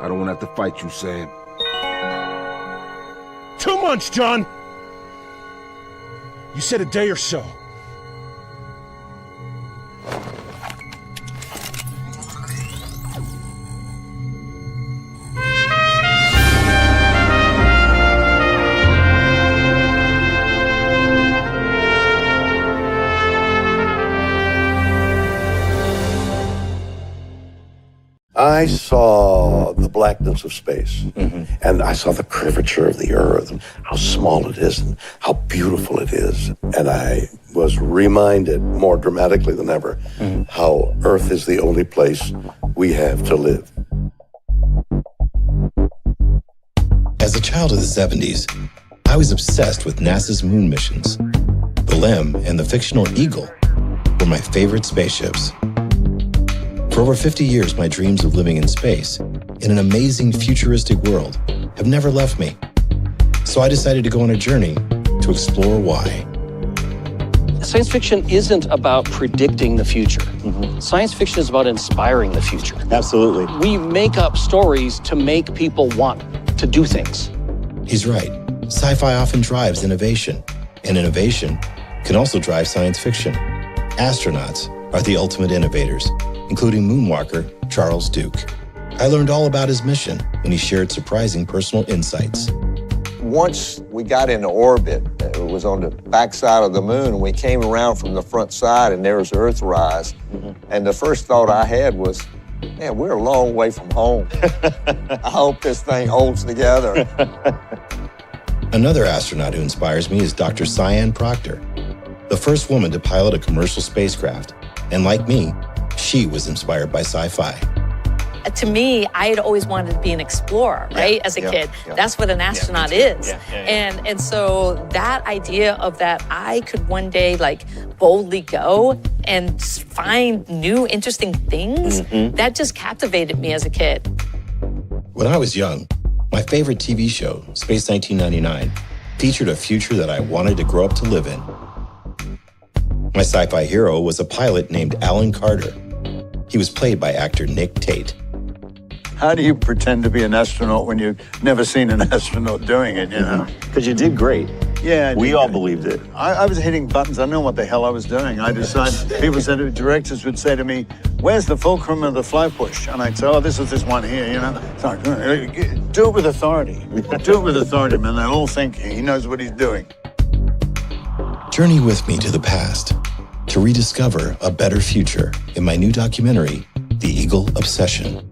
I don't want to have to fight you, Sam. 2 months, John! You said a day or so. I saw the blackness of space, and I saw the curvature of the earth, and how small it is, and how beautiful it is. And I was reminded more dramatically than ever how Earth is the only place we have to live. As a child of the 70s, I was obsessed with NASA's moon missions. The LEM and the fictional Eagle were my favorite spaceships. For over 50 years, my dreams of living in space, in an amazing futuristic world, have never left me. So I decided to go on a journey to explore why. Science fiction isn't about predicting the future. Science fiction is about inspiring the future. Absolutely. We make up stories to make people want to do things. He's right. Sci-fi often drives innovation, and innovation can also drive science fiction. Astronauts are the ultimate innovators, including moonwalker Charles Duke. I learned all about his mission when he shared surprising personal insights. Once we got into orbit, it was on the backside of the moon, and we came around from the front side, and there was Earthrise. And the first thought I had was, man, we're a long way from home. I hope this thing holds together. Another astronaut who inspires me is Dr. Cyan Proctor, the first woman to pilot a commercial spacecraft. And like me, she was inspired by sci-fi. To me, I had always wanted to be an explorer, right? As a kid. That's what an astronaut is. And so that idea of that I could one day like boldly go and find new interesting things, that just captivated me as a kid. When I was young, my favorite TV show, Space 1999, featured a future that I wanted to grow up to live in. My sci-fi hero was a pilot named Alan Carter. He was played by actor Nick Tate. How do you pretend to be an astronaut when you've never seen an astronaut doing it, you know? Because you did great. Yeah. We all believed it. I was hitting buttons. I know what the hell I was doing. I decided, people said, directors would say to me, where's the fulcrum of the fly push? And I'd say, oh, this is this one here, you know? It's like, do it with authority. Do it with authority, man. They'll all think he knows what he's doing. Journey with me to the past to rediscover a better future in my new documentary, The Eagle Obsession.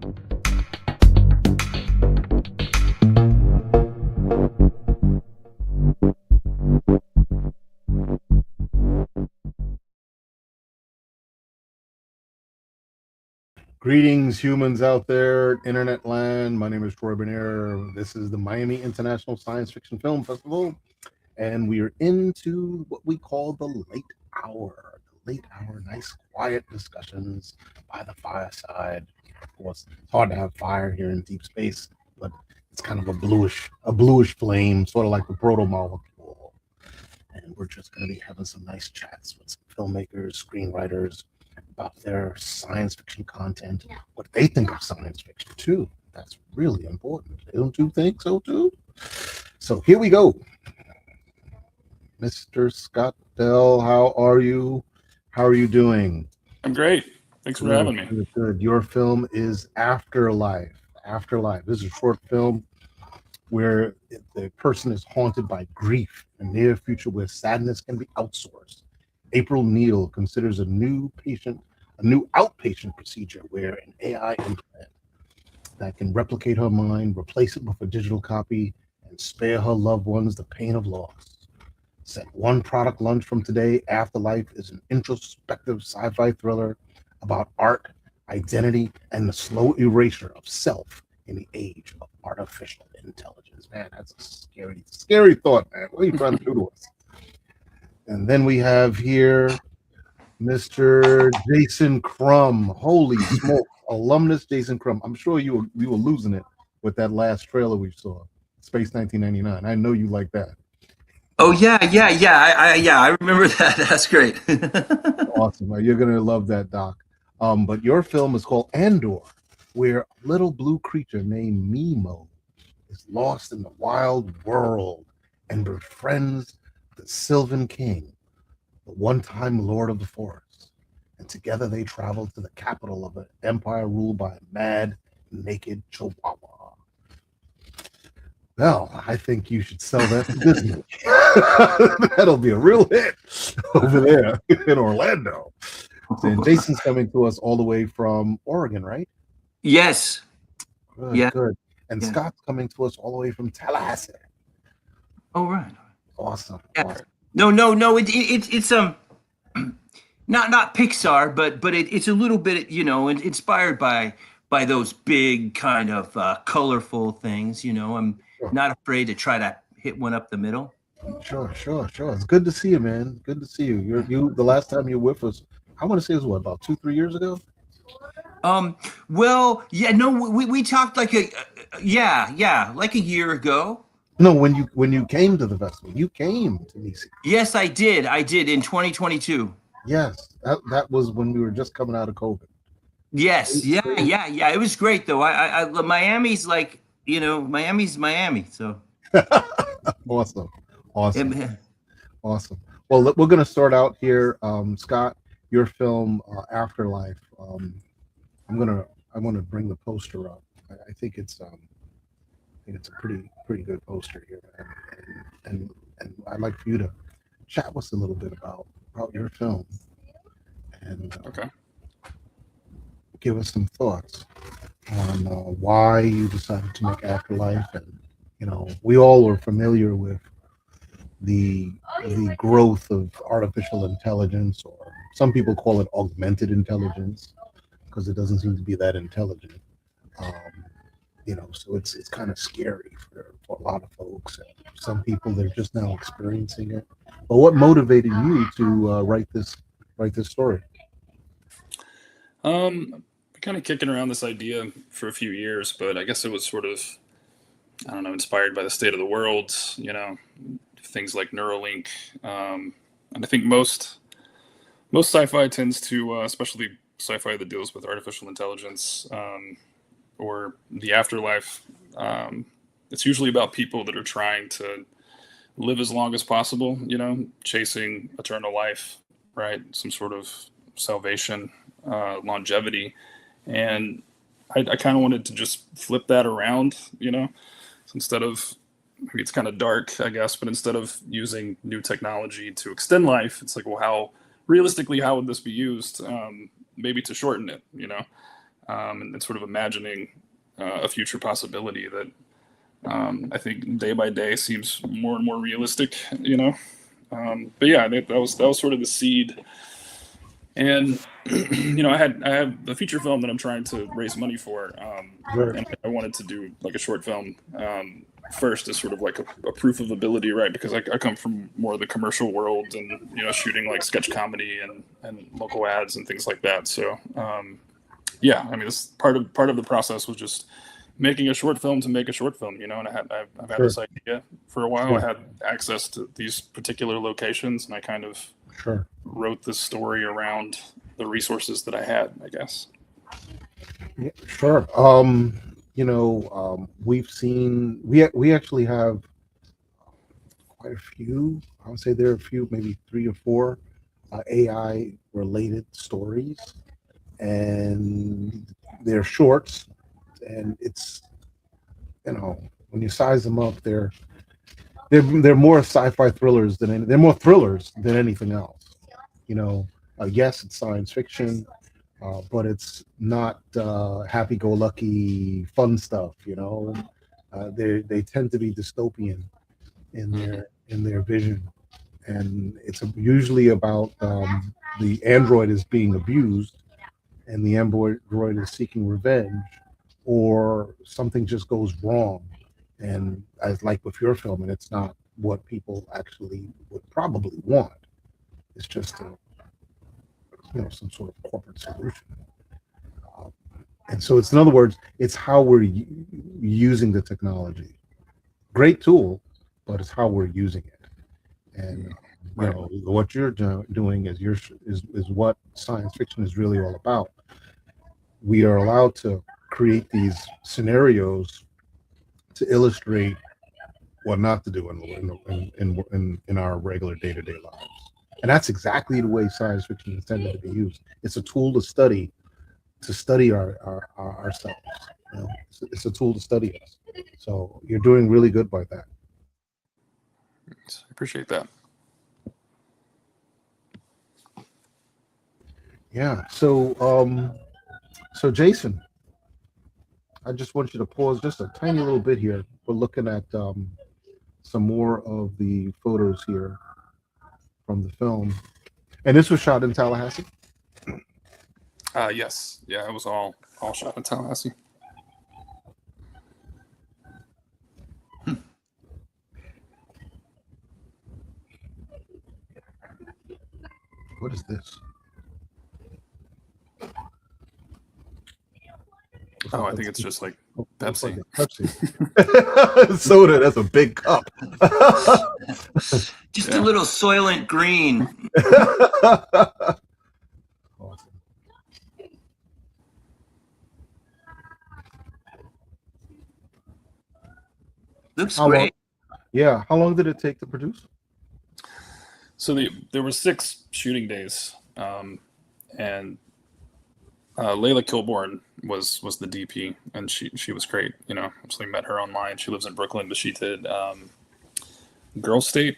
Greetings, humans out there, internet land. My name is Troy Bernier. This is the Miami International Science Fiction Film Festival, and we are into what we call the late hour. The late hour, nice, quiet discussions by the fireside. Of course, it's hard to have fire here in deep space, but it's kind of a bluish flame, sort of like the proto-molecule. And we're just going to be having some nice chats with some filmmakers, screenwriters, about their science fiction content, what they think of science fiction too. That's really important. Don't you think so too? So here we go. Mr. Scott Dell, how are you? How are you doing? I'm great. Thanks for having me. Good. Your film is Afterlife. Afterlife. This is a short film where the person is haunted by grief, a near future where sadness can be outsourced. April Neal considers a new outpatient procedure where an AI implant that can replicate her mind, replace it with a digital copy, and spare her loved ones the pain of loss. Set one product lunch from today, Afterlife is an introspective sci-fi thriller about art, identity, and the slow erasure of self in the age of artificial intelligence. Man, that's a scary thought, man. What are you trying to do to us? And then we have here Mr. Jason Crum. Holy smoke, alumnus Jason Crum. I'm sure you were losing it with that last trailer we saw, Space 1999. I know you like that. Oh yeah. I remember that. That's great. Awesome. You're gonna love that, Doc. But your film is called Andor. where a little blue creature named Mimo is lost in the wild world and befriends the Sylvan King, the one-time Lord of the Forest. And together they travel to the capital of an empire ruled by a mad, naked chihuahua. Well, I think you should sell that to Disney. That'll be a real hit over there in Orlando. And Jason's coming to us all the way from Oregon, right? Yes. Good, Yeah. good. And Yeah. Scott's coming to us all the way from Tallahassee. Oh, right. Awesome. Yeah. Awesome. No. It's not Pixar, but it's a little bit, inspired by those big kind of colorful things. I'm not afraid to try to hit one up the middle. Sure. It's good to see you, man. Good to see you. The last time you were with us, I want to say it was what, about 2-3 years ago? Well, yeah, no, we talked like like a year ago. No, when you came to the festival, you came to DC. Yes, I did in 2022. Yes, that was when we were just coming out of COVID. Yes, yeah. It was great though. I Miami's like, Miami's Miami. So awesome. Well, we're gonna start out here, Scott. Your film Afterlife. I'm gonna bring the poster up. I think it's a pretty good poster here, and I'd like for you to chat with us a little bit about your film and Okay. give us some thoughts on why you decided to make Afterlife. And we all are familiar with the growth of artificial intelligence, or some people call it augmented intelligence, because it doesn't seem to be that intelligent. So it's kind of scary for a lot of folks. And some people, they're just now experiencing it. But what motivated you to write this story? Been kind of kicking around this idea for a few years, but I guess it was sort of, I don't know, inspired by the state of the world, things like Neuralink. And I think most sci-fi tends to, especially sci-fi that deals with artificial intelligence, or the afterlife, it's usually about people that are trying to live as long as possible, chasing eternal life, right? Some sort of salvation, longevity. And I kind of wanted to just flip that around, so instead of, maybe it's kind of dark, I guess, but instead of using new technology to extend life, it's like, well, how would this be used? Maybe to shorten it, and sort of imagining a future possibility that I think day by day seems more and more realistic, but yeah, that was sort of the seed. And I have a feature film that I'm trying to raise money for, and I wanted to do like a short film first as sort of like a proof of ability, right? Because I come from more of the commercial world, and shooting like sketch comedy and local ads and things like that. So yeah, I mean, this part of the process was just making a short film to make a short film, and I've had this idea for a while. I had access to these particular locations, and I kind of wrote this story around the resources that I had, I guess. Yeah, sure. We've seen, we actually have quite a few. I would say there are a few, maybe 3 or 4 AI related stories, and they're shorts, and it's, when you size them up, they're more sci-fi thrillers they're more thrillers than anything else. Yes, it's science fiction, but it's not happy-go-lucky fun stuff. They tend to be dystopian in their vision, and it's usually about the android is being abused, and the android is seeking revenge, or something just goes wrong. And as like with your film, and it's not what people actually would probably want. It's just some sort of corporate solution. And so it's, in other words, it's how we're using the technology. Great tool, but it's how we're using it. And what you're doing is what science fiction is really all about. We are allowed to create these scenarios to illustrate what not to do in our regular day-to-day lives. And that's exactly the way science fiction is intended to be used. It's a tool to study ourselves. You know? It's a tool to study us. So you're doing really good by that. I appreciate that. Yeah. So Jason, I just want you to pause just a tiny little bit here. We're looking at some more of the photos here from the film, and this was shot in Tallahassee. Yes, yeah, it was all shot in Tallahassee. What is this? Oh, I think it's just like Pepsi. Pepsi. Soda, that's a big cup. Just a little Soylent Green. Awesome. Looks great. Yeah. How long did it take to produce? So there were 6 shooting days, and Layla Kilborn was the DP, and she was great. You know, actually met her online. She lives in Brooklyn, but she did Girl State,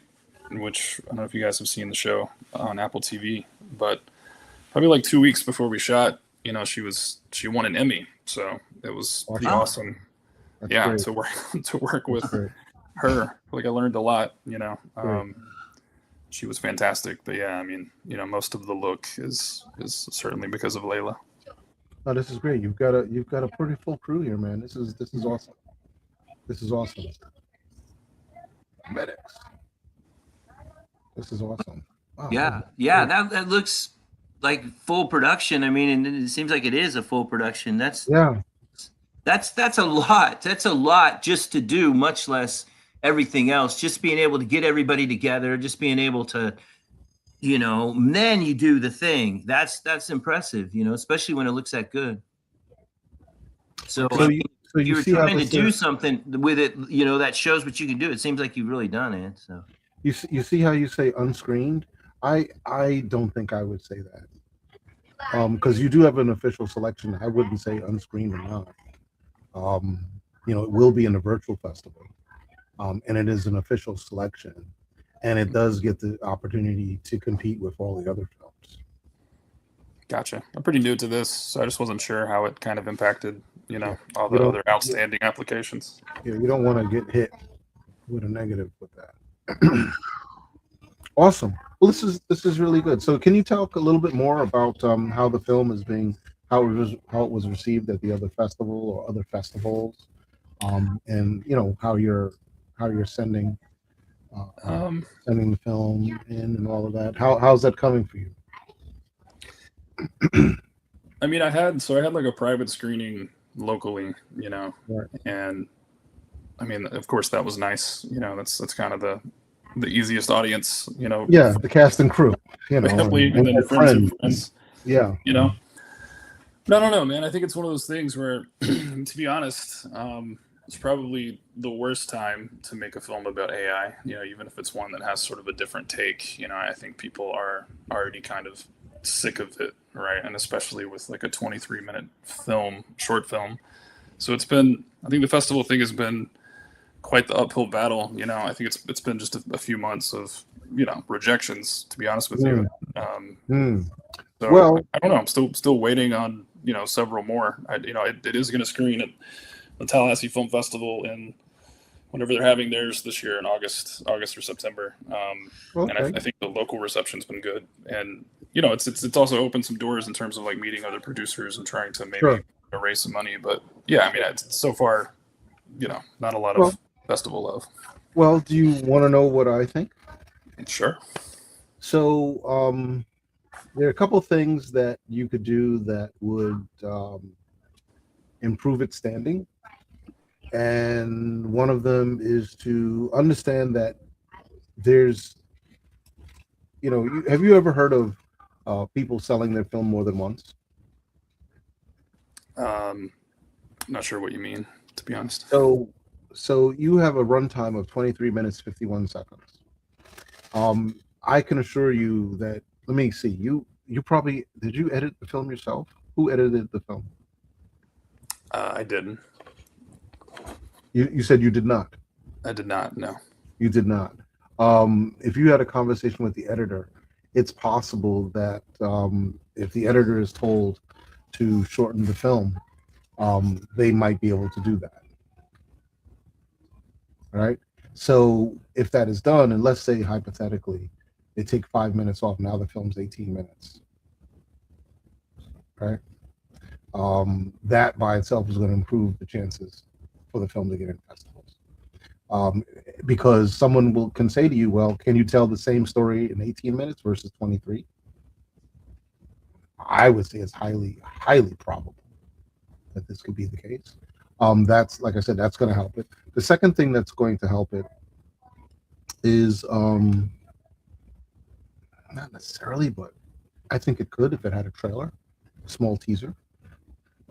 which I don't know if you guys have seen the show on Apple TV, but probably like 2 weeks before we shot, you know, she won an Emmy, so it was pretty awesome. Great. to work with her. Like I learned a lot, you know. She was fantastic, but yeah, I mean, you know, most of the look is certainly because of Layla. Oh, this is great. You've got a pretty full crew here, man. This is awesome. This is awesome. Medics. This is awesome. Wow, yeah. That looks like full production. I mean, and it seems like it is a full production. That's a lot. That's a lot just to do, much less everything else. Just being able to get everybody together, just being able to, you know, then you do the thing. That's impressive, you know, especially when it looks that good. So you're trying to do something with it, you know, that shows what you can do. It seems like you've really done it. So you see how you say unscreened? I don't think I would say that. Because you do have an official selection. I wouldn't say unscreened or not. You know, it will be in a virtual festival. And it is an official selection, and it does get the opportunity to compete with all the other films. Gotcha. I'm pretty new to this, so I just wasn't sure how it kind of impacted, you know, all the other outstanding applications. Yeah, you don't want to get hit with a negative with that. Awesome. Well, this is really good. So, can you talk a little bit more about how the film is how it was received at the other festival or other festivals, and you know how you're sending the film in and all of that. How's that coming for you? I mean, I had like a private screening locally, you know, right. And I mean, of course, that was nice. You know, that's kind of the easiest audience, you know. Yeah, the cast and crew, you know, family, and then friends. Yeah, you know. No, I don't know, man. I think it's one of those things where, to be honest, it's probably the worst time to make a film about AI, you know, even if it's one that has sort of a different take. You know, I think people are already kind of sick of it, right? And especially with like a 23-minute short film. So I think the festival thing has been quite the uphill battle. You know, I think it's been just a few months of, you know, rejections, to be honest with you. So well, I don't know. I'm still waiting on, you know, several more. It is going to screen at the Tallahassee Film Festival in whenever they're having theirs this year in August or September. And I think the local reception's been good. And, you know, it's also opened some doors in terms of like meeting other producers and trying to maybe raise some money. But yeah, I mean, it's so far, you know, not a lot of festival love. Well, do you want to know what I think? Sure. So there are a couple of things that you could do that would improve its standing. And one of them is to understand that there's, you know, have you ever heard of people selling their film more than once? Not sure what you mean, to be honest. So you have a runtime of 23 minutes 51 seconds. I can assure you that. Let me see. You probably did you edit the film yourself? Who edited the film? I didn't. You said you did not. I did not. No. You did not. If you had a conversation with the editor, it's possible that if the editor is told to shorten the film, they might be able to do that. Right? So if that is done, and let's say hypothetically, they take 5 minutes off, now the film's 18 minutes. Right? That by itself is going to improve the chances for the film to get in festivals. Because someone can say to you, well, can you tell the same story in 18 minutes versus 23? I would say it's highly, highly probable that this could be the case. That's, like I said, that's going to help it. The second thing that's going to help it is not necessarily, but I think it could if it had a trailer, a small teaser.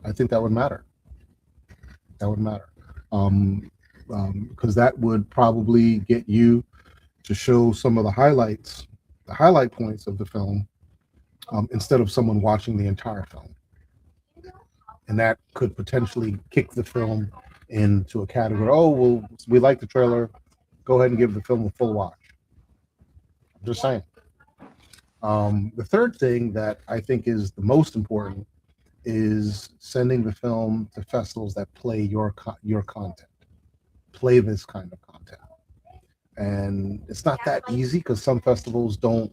I think that would matter. That would matter. Because that would probably get you to show some of the highlight points of the film, instead of someone watching the entire film. And that could potentially kick the film into a category. Oh, well, we like the trailer. Go ahead and give the film a full watch. I'm just saying. The third thing that I think is the most important is sending the film to festivals that play your content, play this kind of content. And it's not that easy because some festivals don't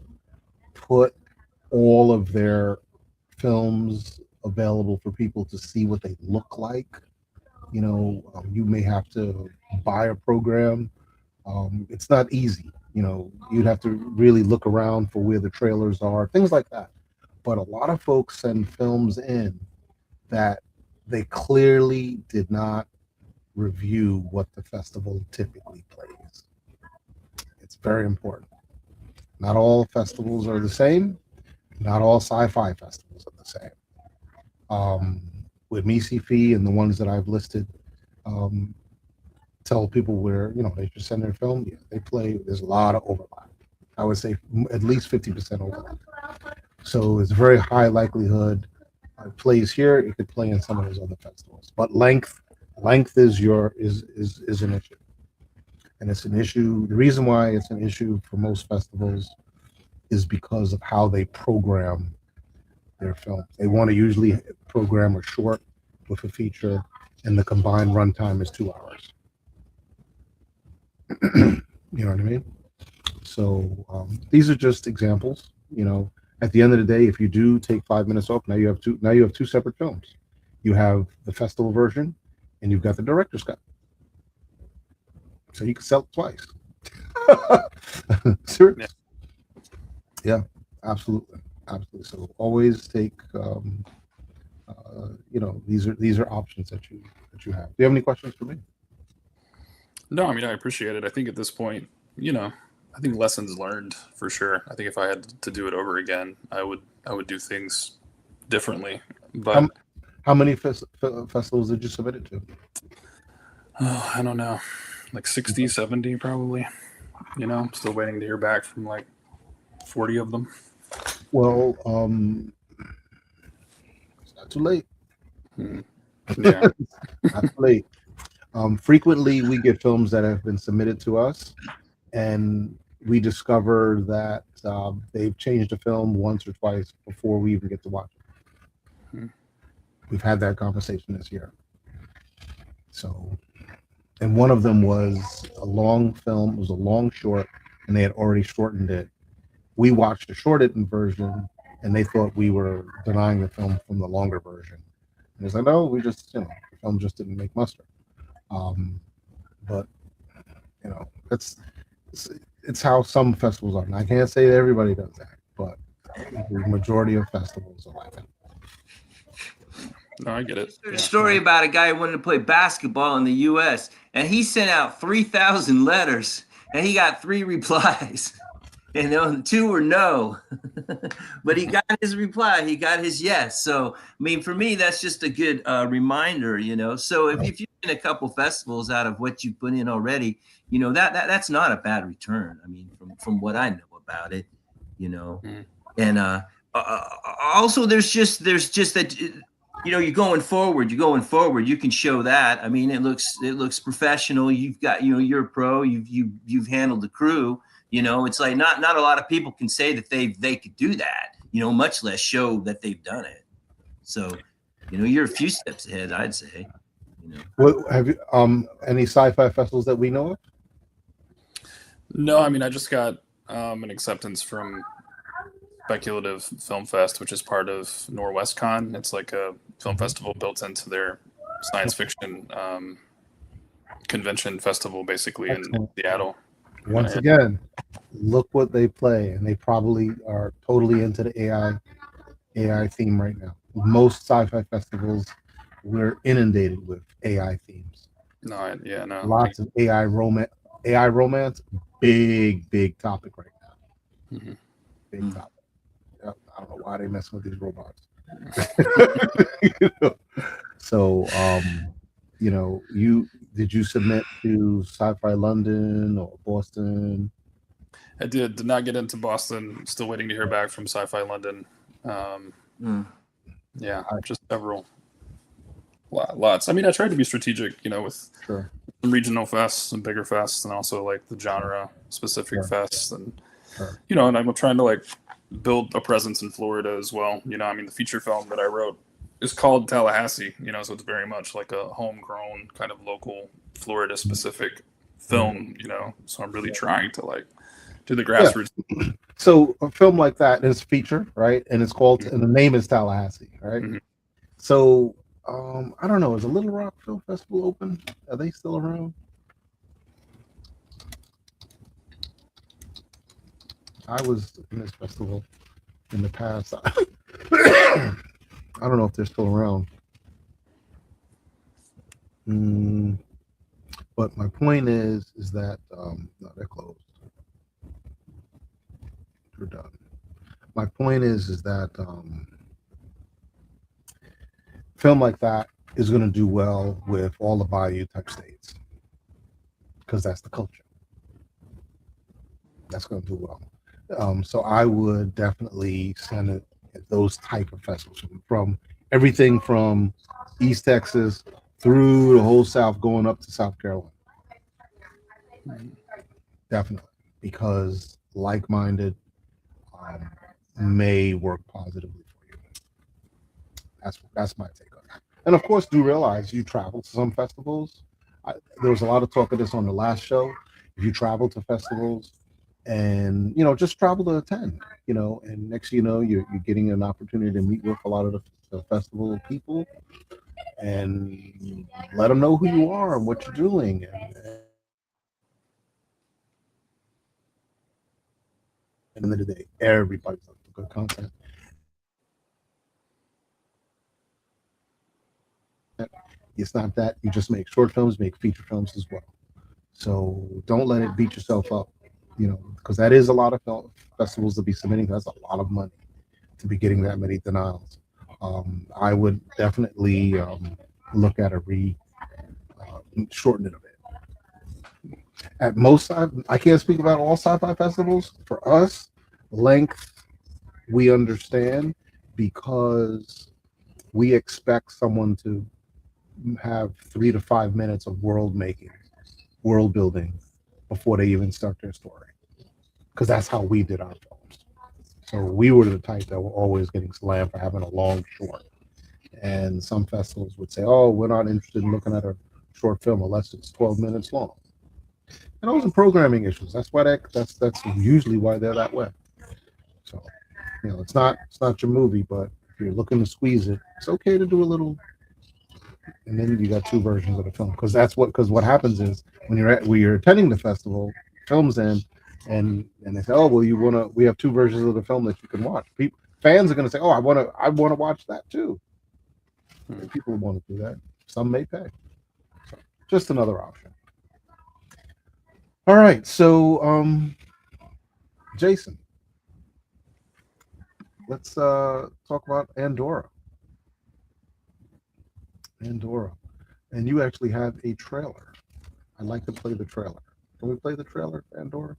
put all of their films available for people to see what they look like. You may have to buy a program. It's not easy. You'd have to really look around for where the trailers are, things like that. But a lot of folks send films in that they clearly did not review what the festival typically plays. It's very important. Not all festivals are the same. Not all sci-fi festivals are the same. With MCFI and the ones that I've listed, tell people where they should send their film. Yeah, they play. There's a lot of overlap. I would say at least 50% overlap. So it's a very high likelihood it plays here. It could play in some of those other festivals. But length is an issue, and it's an issue. The reason why it's an issue for most festivals is because of how they program their film. They want to usually program a short with a feature, and the combined runtime is 2 hours. You know what I mean? So these are just examples. At the end of the day, if you do take 5 minutes off, now you have two separate films. You have the festival version, and you've got the director's cut. So you can sell it twice. Seriously. Yeah, absolutely. So always take, these are options that you have. Do you have any questions for me? No, I mean, I appreciate it. I think at this point, I think lessons learned for sure. I think if I had to do it over again, I would do things differently. But how many festivals did you submit it to? Oh, I don't know, like 60, 70 probably. I'm still waiting to hear back from like 40 of them. Well, it's not too late. Yeah. Not too late. Frequently, we get films that have been submitted to us, and we discover that they've changed the film once or twice before we even get to watch it. We've had that conversation this year. So, and one of them was a long film. It was a long short, and they had already shortened it. We watched the shortened version, and they thought we were denying the film from the longer version. And it's like, no, we just, the film just didn't make muster. But it's how some festivals are. And I can't say that everybody does that, but the majority of festivals are like that. No, I get it. There's a story about a guy who wanted to play basketball in the U.S. and he sent out 3,000 letters and he got 3 replies. And the two were no. But he got his reply. He got his yes. So, I mean, for me, that's just a good reminder, you know. So if you're in a couple festivals out of what you put in already, you know, that's not a bad return. I mean, from what I know about it, you know. And also there's just that, you know, you're going forward, you can show that. I mean, it looks professional. You've got, you know, you're a pro, you've handled the crew. You know, it's like not a lot of people can say that they could do that, you know, much less show that they've done it. So, you know, you're a few steps ahead, I'd say. You know. What have you any sci-fi festivals that we know of? No, I mean, I just got an acceptance from Speculative Film Fest, which is part of NorwestCon. It's like a film festival built into their science fiction convention festival, basically. Excellent. In Seattle. Once again, look what they play, and they probably are totally into the AI theme right now. Most sci-fi festivals, we're inundated with AI themes. No. Lots of AI romance, big topic right now. Mm-hmm. Big topic. I don't know why they mess with these robots. You know? So, you know, did you submit to Sci-Fi London or Boston? I did not get into Boston. Still waiting to hear back from Sci-Fi London. Yeah, just several. Lots. I mean, I tried to be strategic, you know, with some regional fests, some bigger fests, and also like the genre specific fests, and you know, and I'm trying to like build a presence in Florida as well. You know, I mean, the feature film that I wrote is called Tallahassee, you know, so it's very much like a homegrown kind of local Florida specific film, you know, so I'm really trying to like do the grassroots. Yeah. So a film like that is feature, right? And it's called, and the name is Tallahassee, right? Mm-hmm. So I don't know, is the Little Rock Film Festival open? Are they still around? I was in this festival in the past. I don't know if they're still around. But my point is that no, they're closed. They're done. My point is that film like that is going to do well with all the Bayou type states because that's the culture. That's going to do well. So I would definitely send it at those type of festivals, from everything from East Texas through the whole South, going up to South Carolina. Definitely, because like-minded may work positively for you. That's my take on that. And of course, do realize you travel to some festivals. There was a lot of talk of this on the last show. If you travel to festivals, and you know, just travel to attend, you know, and next you know, you're getting an opportunity to meet with a lot of the festival people and let them know who you are and what you're doing. And at the end of the day, everybody's looking for good content. It's not that you just make short films, make feature films as well. So don't let it beat yourself up. You know, because that is a lot of festivals to be submitting. That's a lot of money to be getting that many denials. I would definitely look at shorten it a bit. At most, I can't speak about all sci-fi festivals. For us, length we understand because we expect someone to have 3 to 5 minutes of world building before they even start their story, because that's how we did our films. So we were the type that were always getting slammed for having a long short, and some festivals would say, oh, we're not interested in looking at a short film unless it's 12 minutes long. And those are programming issues. That's why that's usually why they're that way. So, you know, it's not your movie, but if you're looking to squeeze it, it's okay to do a little. And then you got 2 versions of the film, because what happens is when you're attending the festival, films in, and they say, oh well, we have 2 versions of the film that you can watch. Fans are going to say, oh, I want to watch that too. People want to do that. Some may pay. So, just another option. All right, so Jason, let's talk about Andorra. Andorra, and you actually have a trailer. I'd like to play the trailer. Can we play the trailer, Andorra?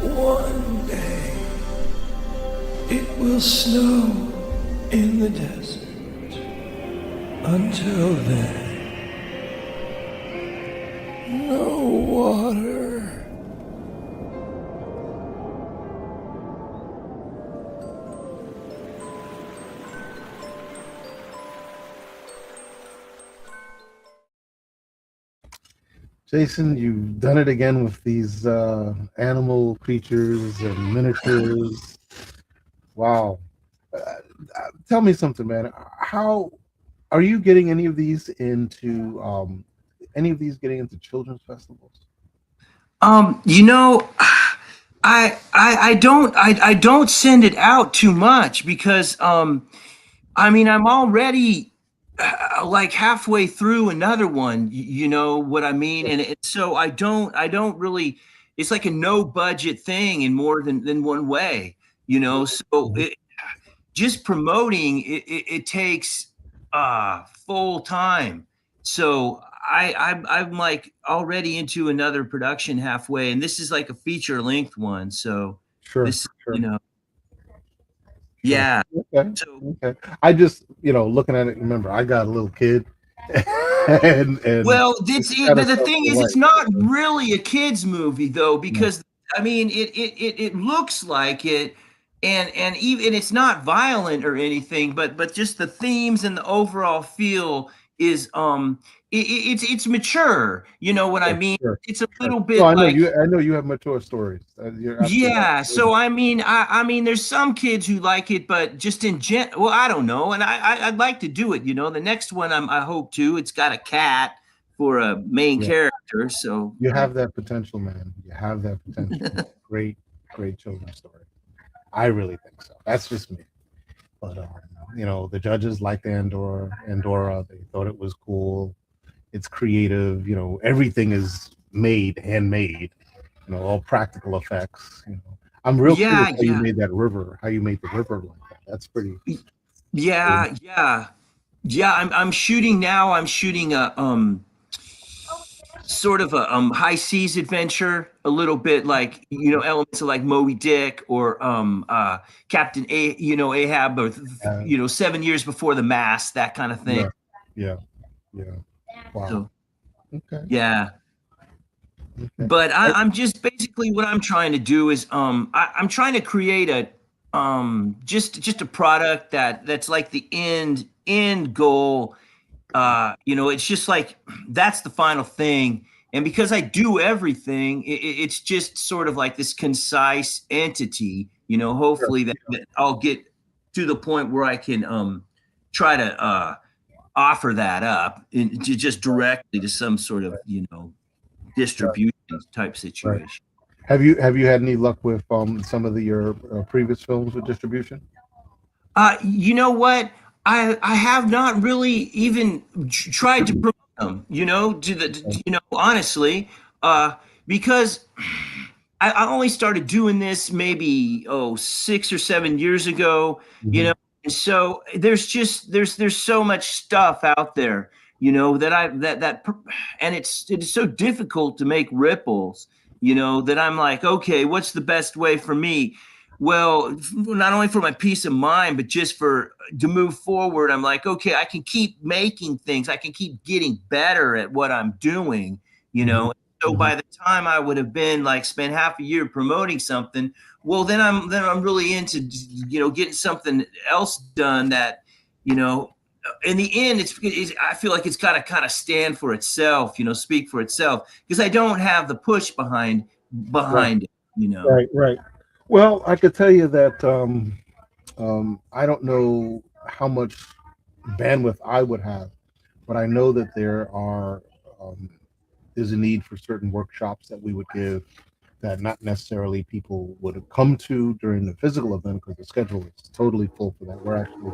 One day it will snow in the desert. Until then, no water. Jason, you've done it again with these animal creatures and miniatures. Wow. Tell me something, man. How are you getting any of these into children's festivals? You know, I don't send it out too much because I mean, I'm already like halfway through another one, you know what I mean? And so I don't really, it's like a no budget thing in more than one way, you know? So just promoting it takes full time. So I'm like already into another production halfway, and this is like a feature length one. So Sure, this, sure. you know, yeah. Okay. So, Okay. I just, looking at it, remember, I got a little kid. and well, the thing is, it's not really a kids movie though, because I mean, it looks like it, and even it's not violent or anything, but just the themes and the overall feel is it's mature. You know what I mean? Sure, It's a sure. little No, bit I know like. you. I know you have mature stories. You're absolutely Yeah, right. so I mean, I mean, there's some kids who like it, but just in well, I don't know, and I'd like to do it. You know, the next one I hope to. It's got a cat for a main Yeah. character, so You have that potential, man. You have that potential. Great, great children's story. I really think so. That's just me. But the judges liked Andorra. They thought it was cool. It's creative. Everything is handmade. All practical effects. I'm real curious how you made that river. How you made the river like that. That's pretty. Yeah. I'm shooting now. I'm shooting a sort of a high seas adventure, a little bit like elements of like Moby Dick or Captain Ahab, or 7 years before the Mass, that kind of thing. Yeah. Wow. So, okay. Yeah. Okay. But I'm just basically what I'm trying to do is I'm trying to create a just a product that's like the end goal. It's just like that's the final thing. And because I do everything, it's just sort of like this concise entity. Hopefully that I'll get to the point where I can try to offer that up just directly to some sort of distribution type situation. Right. Have you had any luck with some of your previous films with distribution? You know what? I have not really even tried to promote them. Honestly, because I only started doing this maybe 6 or 7 years ago. Mm-hmm. And so there's so much stuff out there. And it's so difficult to make ripples. That I'm like, okay, what's the best way for me? Well, not only for my peace of mind, but just to move forward. I'm like, okay, I can keep making things. I can keep getting better at what I'm doing, Mm-hmm. So by the time I would have been like spent half a year promoting something, well, then I'm really into, getting something else done that, in the end, I feel like it's got to kind of stand for itself, speak for itself, because I don't have the push behind Right, it, right. Well, I could tell you that I don't know how much bandwidth I would have, but I know that um, there's a need for certain workshops that we would give that not necessarily people would come to during the physical event because the schedule is totally full for that. We're actually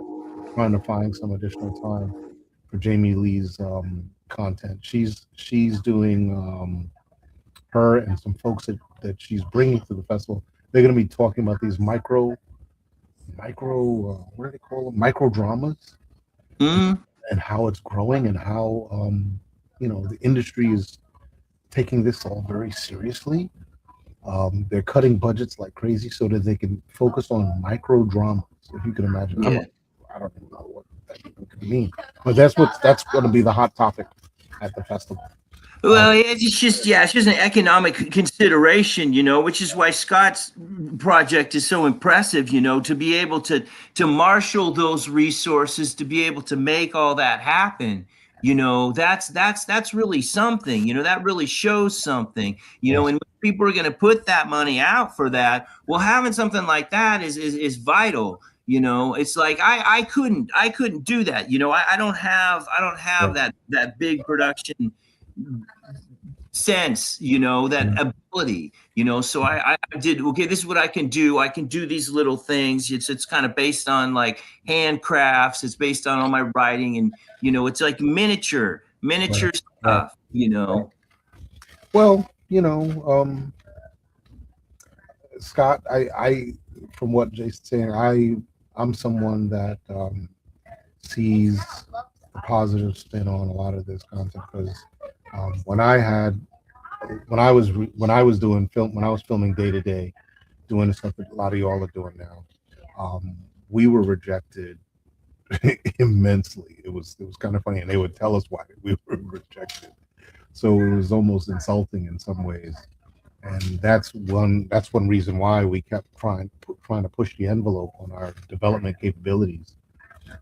trying to find some additional time for Jamie Lee's content. She's doing her and some folks that she's bringing to the festival. They're going to be talking about these what do they call them? Micro dramas, and how it's growing and how the industry is taking this all very seriously. They're cutting budgets like crazy so that they can focus on micro dramas. If you can imagine, Yeah. I don't even know what that even could mean, but that's going to be the hot topic at the festival. Well, it's just an economic consideration, which is why Scott's project is so impressive, to be able to marshal those resources, to be able to make all that happen. That's really something, that really shows something, and when people are going to put that money out for that, well, having something like that is vital. It's like I couldn't do that. I don't have that big production sense, that ability, so I did, okay, this is what I can do. I can do these little things. It's kind of based on like handcrafts. It's based on all my writing, and it's like miniature stuff, Well, Scott, I from what Jason's saying, I'm someone that sees the positive spin on a lot of this content because when I was doing film, when I was filming day to day, doing the stuff that a lot of y'all are doing now, we were rejected immensely. It was kind of funny, and they would tell us why we were rejected. So it was almost insulting in some ways, and that's one reason why we kept trying to push the envelope on our development capabilities.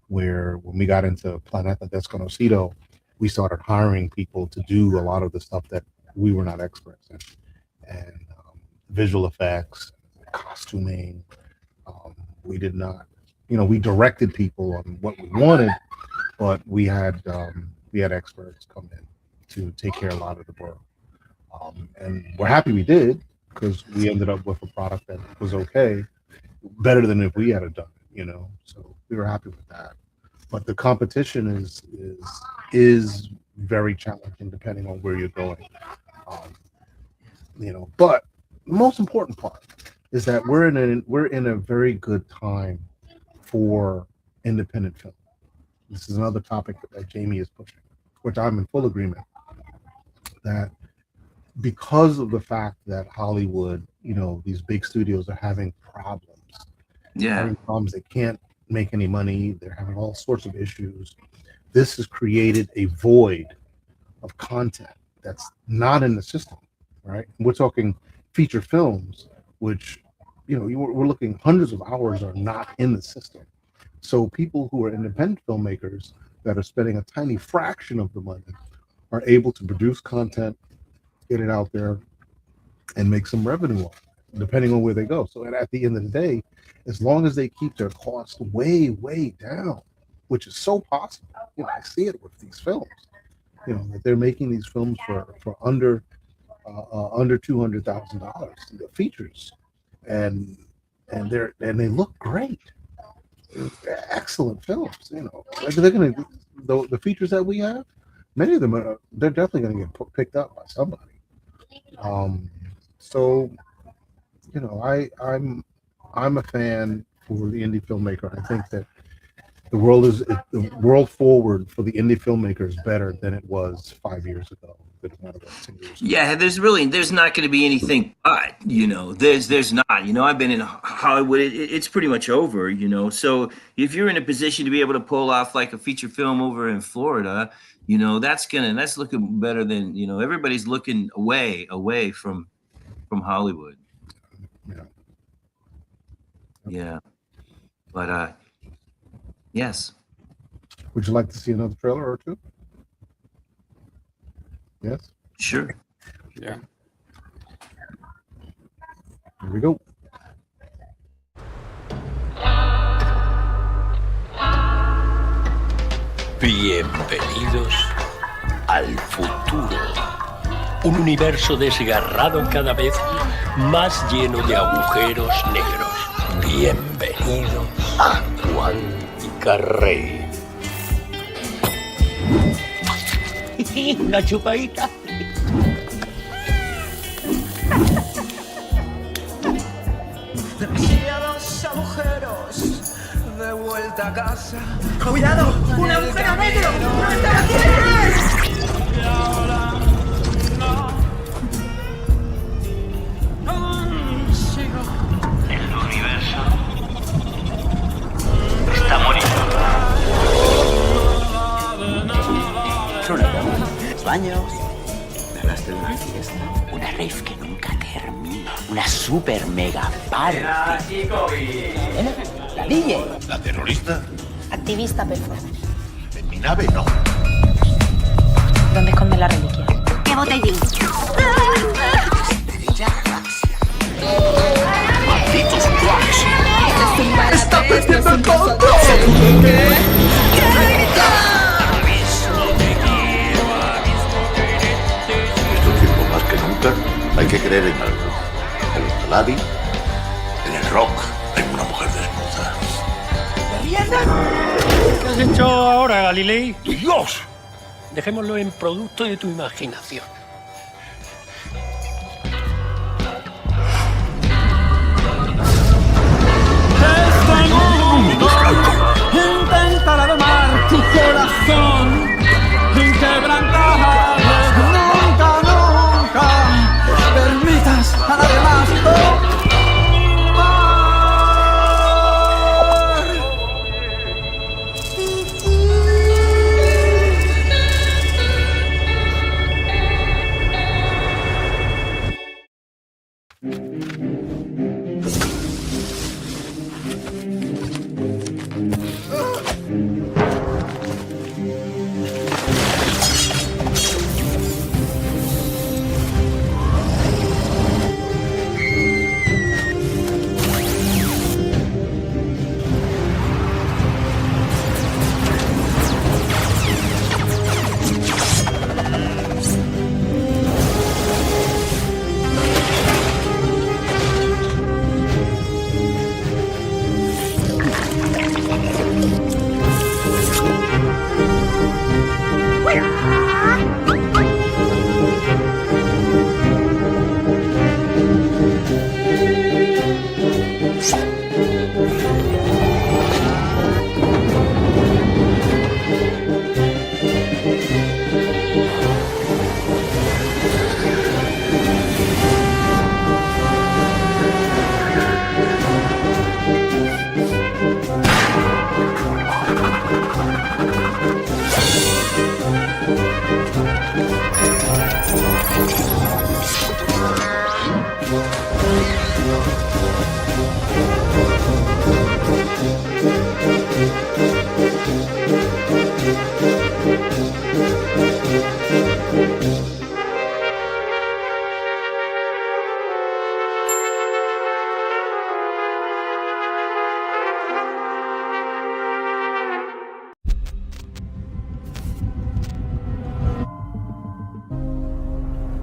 Where when we got into Planeta Desconocido, we started hiring people to do a lot of the stuff that we were not experts in, and visual effects, costuming. We did not, we directed people on what we wanted, but we had experts come in to take care of a lot of the work, and we're happy we did because we ended up with a product that was okay, better than if we had done it, So we were happy with that. But the competition is very challenging depending on where you're going. But the most important part is that we're in a very good time for independent film. This is another topic that Jamie is pushing, which I'm in full agreement. That because of the fact that Hollywood, these big studios are having problems. Having problems, they can't make any money. They're having all sorts of issues. This has created a void of content that's not in the system, right? We're talking feature films, which, we're looking hundreds of hours are not in the system. So people who are independent filmmakers that are spending a tiny fraction of the money are able to produce content, get it out there, and make some revenue on it, depending on where they go. So at the end of the day, as long as they keep their costs way, way down, which is so possible, I see it with these films, that they're making these films for under $200,000, the features, and they look great. They're excellent films, Like they're gonna the features that we have, many of them they're definitely gonna get picked up by somebody. So I'm a fan for the indie filmmaker. I think that the world forward for the indie filmmaker is better than it was 5 years ago. Than it was 10 years ago. Yeah, there's not going to be anything but, there's not, I've been in Hollywood. It's pretty much over, So if you're in a position to be able to pull off like a feature film over in Florida, that's looking better than, everybody's looking away from Hollywood. Yeah. But yes. Would you like to see another trailer or two? Yes? Sure. Yeah. Here we go. Bienvenidos al futuro. Un universo desgarrado cada vez más lleno de agujeros negros. Bienvenidos a Cuántica Rey. Una chupadita. Demasiados agujeros de vuelta a casa. ¡Cuidado! ¡Un agujero negro! ¡No está aquí! Y ahora no consigo. El universo está moriendo. Los baños, las de una fiesta, una rave que nunca termina, una super mega party. La DJ. La terrorista. Activista performer. En mi nave no. ¿Dónde esconde la reliquia? ¡Qué botellín! ¡Malditos quacks! ¡Está perdiendo el control! En estos tiempos más que nunca hay que creer en algo. En los Talabi, en el rock, en una mujer desnuda. ¿Qué has hecho ahora, Galilei? ¡Dios! Dejémoslo en producto de tu imaginación. Este mundo intentará domar tu corazón inquebrantable. Nunca, nunca permitas a nadie más tomar.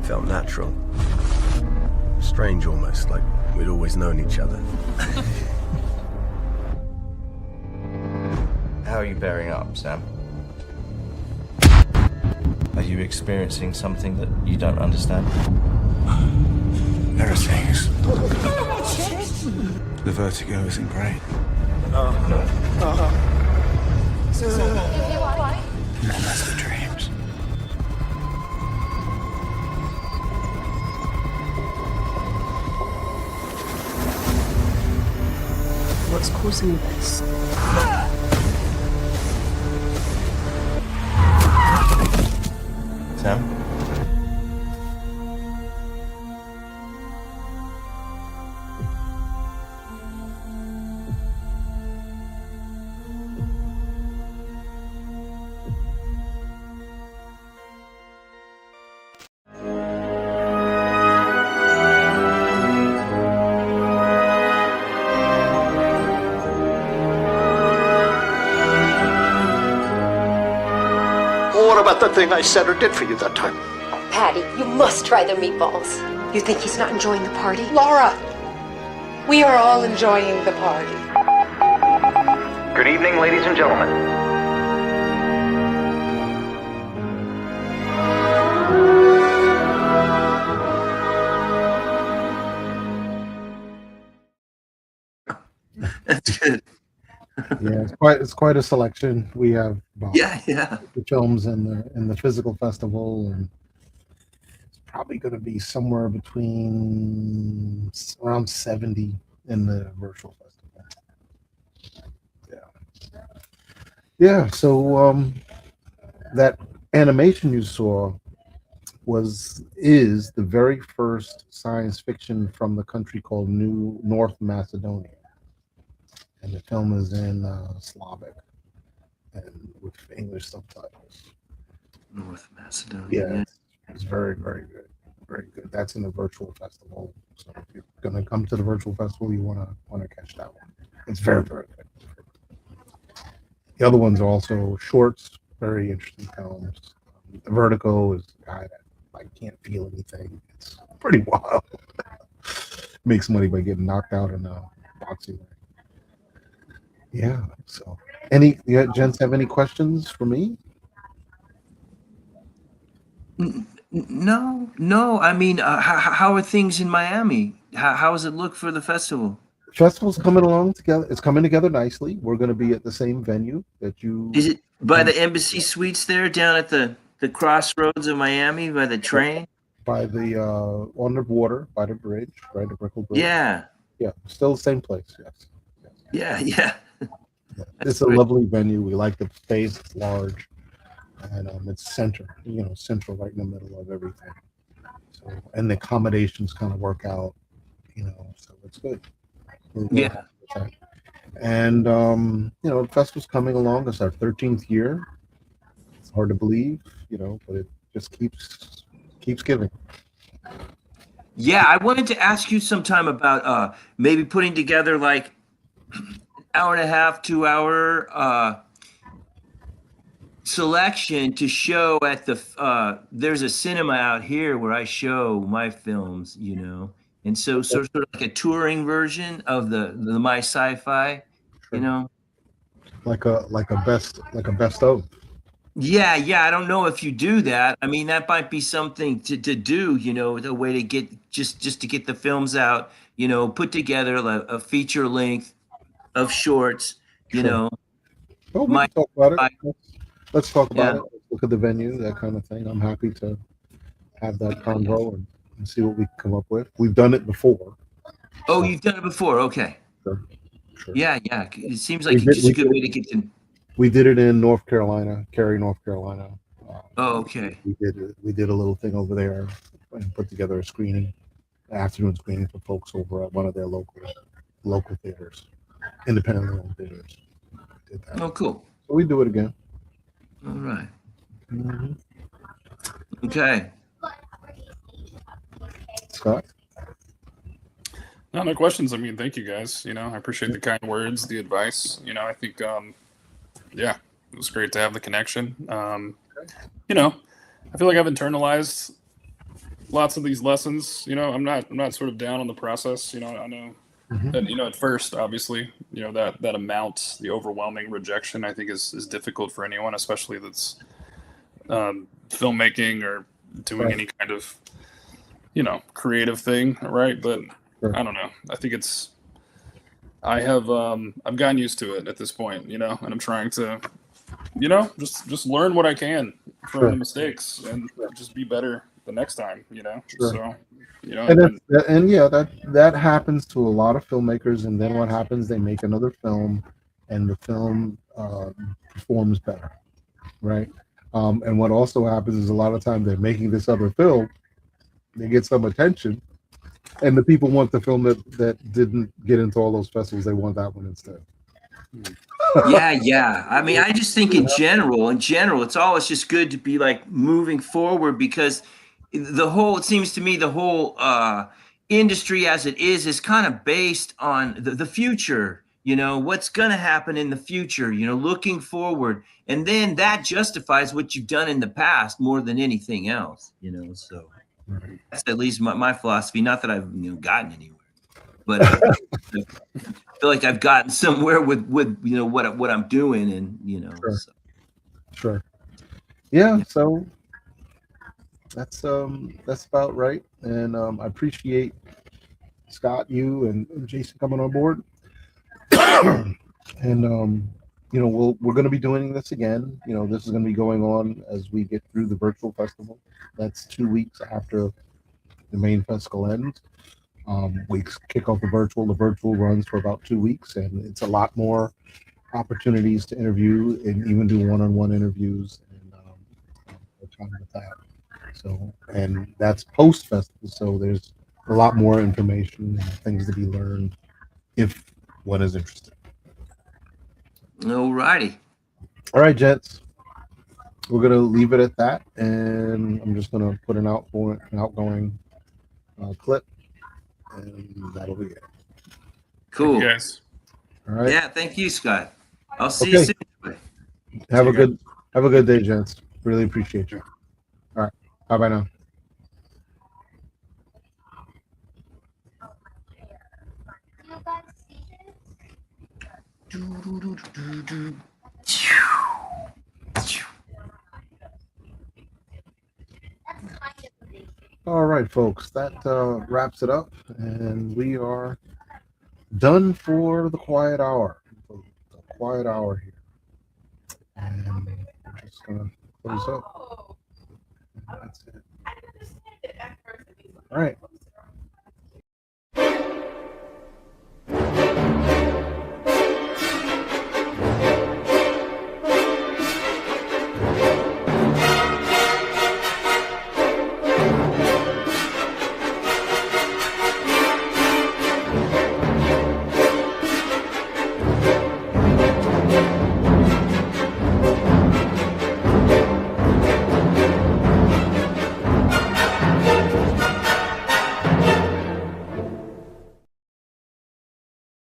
Felt natural. Strange almost, like we'd always known each other. How are you bearing up, Sam? Are you experiencing something that you don't understand? There are things. The vertigo isn't great. And that's the dreams. What's causing this? Sam? about the thing I said or did for you that time? Patty, you must try the meatballs. You think he's not enjoying the party? Laura, we are all enjoying the party. Good evening, ladies and gentlemen. That's good. Yeah, it's quite a selection. We have the films in the physical festival, and it's probably going to be somewhere between around 70 in the virtual festival. Yeah. So that animation you saw is the very first science fiction from the country called North Macedonia. And the film is in Slavic and with English subtitles. North Macedonia. Yeah, it's very, very good. Very good. That's in the virtual festival. So if you're gonna come to the virtual festival, you wanna catch that one. It's very, very good. The other ones are also shorts, very interesting films. Vertigo is a guy that can't feel anything. It's pretty wild. Makes money by getting knocked out in a boxing ring. Yeah. So, gents have any questions for me? No. I mean, how are things in Miami? How does it look for the festival? Festival's coming along together. It's coming together nicely. We're going to be at the same venue that you. Is it by the Embassy Suites there, down at the crossroads of Miami, by the train? By the on the water, by the bridge, right, the Brickell Bridge. Yeah. Yeah, still the same place. Yes. Yeah. It's a lovely venue. We like the space. It's large, and it's central right in the middle of everything. So, and the accommodations kind of work out, so it's good. Yeah. And the festival's coming along. It's our 13th year. It's hard to believe, but it just keeps giving. Yeah, I wanted to ask you sometime about maybe putting together like hour and a half, 2 hour selection to show at the there's a cinema out here where I show my films, and so sort of like a touring version of the my sci-fi, like a best of. Yeah, I don't know if you do that. I mean, that might be something to do, a way to get just to get the films out, put together a feature length of shorts, Oh, we can talk about it. Let's talk about it. Let's look at the venue, that kind of thing. I'm happy to have that convo and see what we come up with. We've done it before. Oh, you've done it before. Okay. Sure. Yeah. It seems like it's just a good way to get to. We did it in North Carolina, Cary, North Carolina. Okay. We did a little thing over there and put together a screening, afternoon screening for folks over at one of their local theaters, independently owned theaters. Did that. Oh, cool. So we do it again. All right. Mm-hmm. Okay. Scott? No questions. I mean, thank you guys. I appreciate the kind words, the advice. I think, it was great to have the connection. I feel like I've internalized lots of these lessons. I'm not sort of down on the process. I know that, at first, obviously, that amount, the overwhelming rejection, I think is difficult for anyone, especially that's filmmaking or doing any kind of, creative thing. Right. But I don't know. I think I've gotten used to it at this point, and I'm trying to, just learn what I can from the mistakes and just be better the next time, So, that happens to a lot of filmmakers, and then what happens? They make another film, and the film performs better, right? And what also happens is a lot of times they're making this other film, they get some attention, and the people want the film that didn't get into all those festivals. They want that one instead. Yeah. I mean, I just think in general, it's always just good to be like moving forward, because it seems to me the whole industry as it is kind of based on the future, You know, what's going to happen in the future, you know, looking forward. And then that justifies what you've done in the past more than anything else, you know. So that's at least my philosophy. Not that I've, you know, gotten anywhere, but I feel like I've gotten somewhere with you know, what I'm doing, and, you know. Sure. So. Sure. Yeah, so that's about right. And I appreciate Scott, you and Jason coming on board. And you know, we're going to be doing this again. You know, this is going to be going on as we get through the virtual festival. That's 2 weeks after the main festival ends. We kick off the virtual. The virtual runs for about 2 weeks, and it's a lot more opportunities to interview and even do one-on-one interviews, and we're talking with that. So, and that's post festival, so there's a lot more information and things to be learned if one is interested. All righty. All right, gents. We're gonna leave it at that, and I'm just gonna put an outgoing clip, and that'll be it. Cool. Thank you, guys. All right. Yeah, thank you, Scott. I'll see you soon. Have a good day, gents. Really appreciate you. All right. Bye bye now. All right, folks, that wraps it up, and we are done for the quiet hour. The quiet hour here, and we're just gonna close up. That's it. All right.